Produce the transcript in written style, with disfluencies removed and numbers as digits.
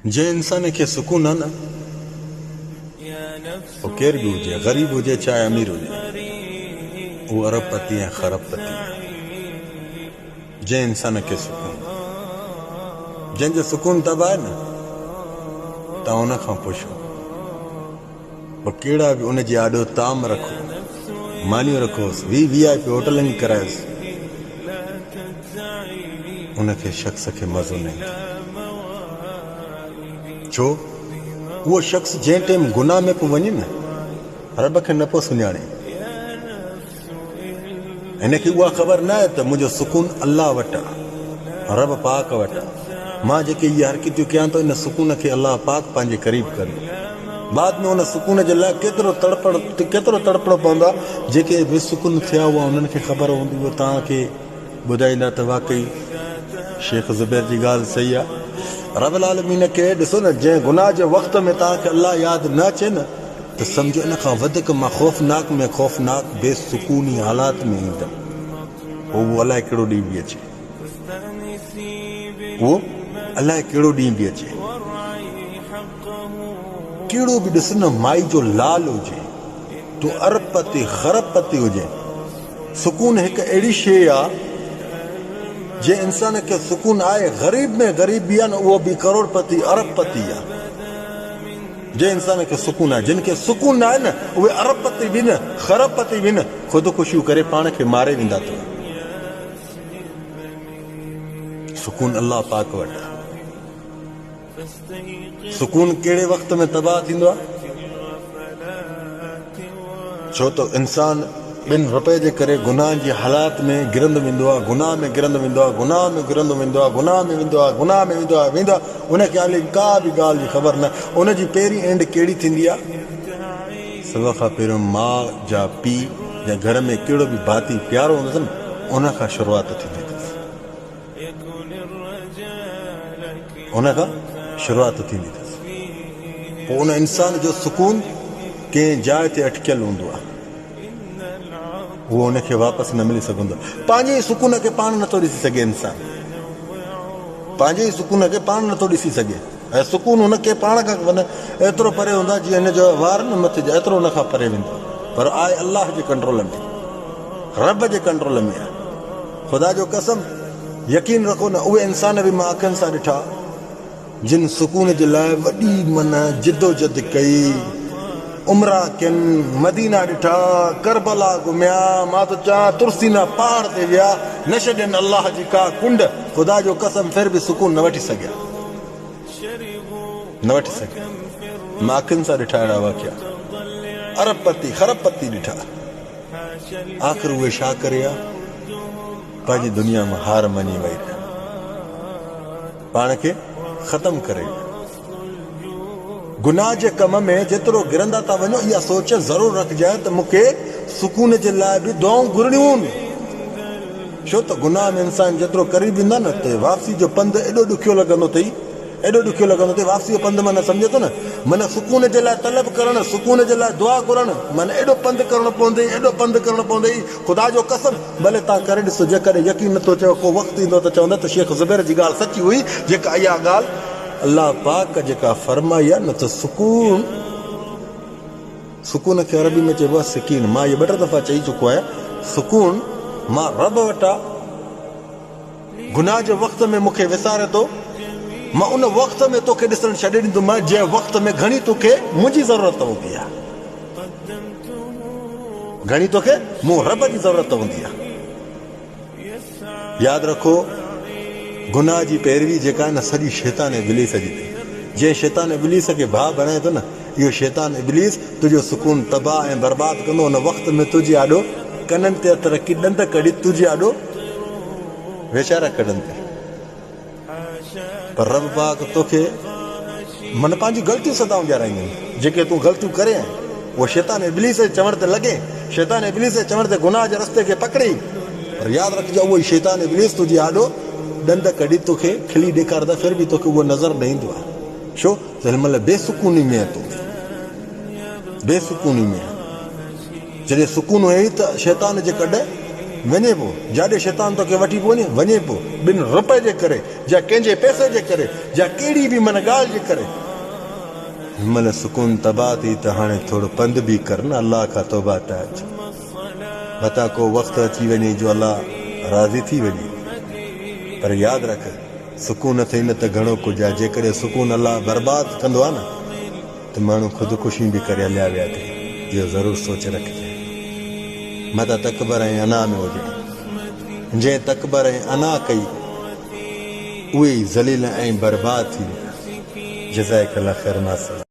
जंहिं इंसान खे सुकून आहे न, वो केर भी हुजे, गरीब हुजे चाहे अमीर हुजे, वो अरबपति ऐं खरबपति। जंहिं इंसान खे सुकून, जंहिंजो सुकून तबाह आहे न, तव्हां उन खां पुछो पोइ कहिड़ा बि उनजे आॾो ताम रखो, मानियूं रखोसि, VIP होटलनि करायोसि, उनखे शख़्स खे मज़ो न ईंदो। छो? उहो शख़्स जंहिं टाइम गुनाह में पियो वञे न, रब खे न पियो सुञाणे। हिनखे उहा ख़बर न आहे त मुंहिंजो सुकून अलाह वटि आहे, रब पाक वटि आहे। मां जेके इहे हरकतियूं कयां थो, इन सुकून खे अलाह पाक पंहिंजे क़रीब कंदो। बाद में उन सुकून जे लाइ केतिरो तड़पणो पवंदो आहे। जेके बेसुकून थिया हुआ उन्हनि खे ख़बर हूंदी, उहो तव्हांखे ॿुधाईंदा त वाक़ई शेख ज़ुबैर जी ॻाल्हि सही आहे। रब्बुल आलमीन खे ॾिसो न, जंहिं गुनाह जे वक़्त में तव्हांखे अलाह यादि न अचे न, त सम्झो इन खां वधीक मां ख़ौफ़नाक बेसुकूनी हालात में ईंदमि। पोइ उहो अलाए कहिड़ो ॾींहुं बि अचे, उहो अलाए कहिड़ो ॾींहुं बि अचे। कहिड़ो बि ॾिस न, माई जो लाल हुजे, तूं अरबपति खरबपति हुजे, सुकून हिकु अहिड़ी शइ आहे जंहिं इंसान खे सुकून आहे। ग़रीब में ग़रीब बि आहे न, उहो बि करोड़पति अरबपति आहे। जंहिं इंसान खे सुकून आहे, जिन खे सुकून न आहे न, उहे अरबपति बि न खरबपति बि न ख़ुदिकुशियूं करे पाण खे मारे वेंदा अथव। सुकून अलाह पाक वटि आहे। सुकून कहिड़े वक़्त में तबाह थींदो आहे? छो त इंसान ॿिनि रुपए जे करे गुनाह जी हालात में गिरंदो वेंदो आहे, गुनाह में वेंदो आहे। उनखे हाली का बि ॻाल्हि जी ख़बर न। उनजी पहिरीं एंड कहिड़ी थींदी आहे? सभ खां पहिरियों माउ जा पीउ या घर में कहिड़ो बि भाती प्यारो हूंदसि न, उन खां शुरूआत थींदी अथसि, पोइ उन इंसान जो सुकून कंहिं जाइ ते अटकियल हूंदो आहे, उहो उनखे वापसि न मिली सघंदो। पंहिंजे ई सुकून खे पाण नथो ॾिसी सघे इंसान, पंहिंजे ई सुकून खे पाण नथो ॾिसी सघे। ऐं सुकून हुनखे पाण खां वञे एतिरो परे हूंदो आहे जीअं हिन जो वार न मथे जो एतिरो हुन खां परे वेंदो, पर आहे अलाह जे कंट्रोल में, रब जे कंट्रोल में आहे। ख़ुदा जो कसम यकीन रखो न, उहे इंसान बि मां अखियुनि सां ॾिठा जिन सुकून जे लाइ वॾी माना जिदोजहद कई, उमरा कयनि, मदीना ॾिठा, करबला घुमिया, मां त चवां तुरसीना पहाड़ ते विया, न छॾनि अलाह जी का कुंड। ख़ुदा जो कसम फिर बि सुकून न वठी सघिया। मां अखियुनि सां ॾिठा अहिड़ा वाक़िया, अरबपति खरबपति ॾिठा। आख़िर उहे छा करे आहे? पंहिंजी दुनिया में हार मञी वई, पाण खे ख़तम करे। गुनाह जे कम में जेतिरो गिरंदा था वञो, इहा सोच ज़रूर रखजांइ त मूंखे सुकून जे लाइ बि दुआऊं घुरणियूं आहिनि। छो त गुनाह में इंसान जेतिरो करीब ईंदा न, त वापसी जो पंधु एॾो ॾुखियो लॻंदो अथई, वापसी जो पंधु माना सम्झे थो न, माना सुकून जे लाइ तलब करणु, सुकून जे लाइ दुआ घुरणु, माना एॾो पंधु करणो पवंदई। ख़ुदा जो कसम भले तव्हां करे ॾिसो, जेकॾहिं यकीन नथो चओ, को वक़्तु ईंदो त चवंदा त शेख ज़ुबैर जी ॻाल्हि सची हुई, जेका इहा ॻाल्हि अल्लाह पाक जेका फरमाई आहे न, त सुकून खे अरबी में चइबो आहे सकीन। मां इहे 2-3 दफ़ा चई चुको आहियां, सुकून मां रब वटां गुनाह जे वक़्त में मूंखे विसारे थो, मां उन वक़्त में तोखे ॾिसणु छॾे ॾींदोमांइ जंहिं वक़्त में घणी तोखे मुंहिंजी ज़रूरत हूंदी आहे, घणी तोखे मूं रब जी ज़रूरत हूंदी आहे। यादि रखो, गुनाह जी पैरवी जेका आहे न, सॼी शैतान इब्लीस जी अथई। जंहिं शैतान इब्लीस खे भाउ बणाए थो न, इहो शैतान इब्लीस तुंहिंजो सुकून तबाह ऐं बर्बाद कंदो। उन वक़्त में तुंहिंजे आॾो कननि ते हथ रखी ॾंद कढी तुंहिंजे आॾो वेचारा कढनि था, पर रब पाक तोखे मन पंहिंजी ग़लतियूं सदाऊं ॾियाराईंदा आहिनि। जेके तूं ग़लतियूं करे आहीं, उहो शैतान इब्लीस जे चवण ते लॻे, शैतान इब्लीस जे चवण ते गुनाह जे रस्ते खे पकड़ी, पर यादि रखिजां उहो ई शैतान इब्लीस तुंहिंजे आॾो ॾंद कढी तोखे खिली ॾेखारंदा, फिर बि तोखे उहो नज़र न ईंदो आहे। छो त हिन महिल बेसुकूनी में आहे, तूं बेसुकूनी में आहे। जॾहिं सुकून हुई त शैतान जे कॾहिं वञे पियो, जाॾे शैतान तोखे वठी पियो वञे पियो, 2 रुपए जे करे या कंहिंजे पैसे जे करे या कहिड़ी बि मन ॻाल्हि जे करे। हिनमहिल सुकून तबाह थी त हाणे थोरो पंधु बि कर न, अलाह खां तौबा ता अच, मथां को वक़्तु अची वञे जो अलाह राज़ी थी वञे। पर यादि रख, सुकून अथई न त घणो कुझु आहे। जेकॾहिं सुकून अलाह बर्बादु कंदो आहे न त माण्हू ख़ुदिकुशी बि करे हलिया विया अथई। इहो ज़रूरु सोचे रखिजे। मथां तकबर ऐं अना में हुजे, जंहिं तकबर ऐं अना कई उहे ई ज़लील ऐं बर्बाद थी विया। जज़ाकल्लाह ख़ैर।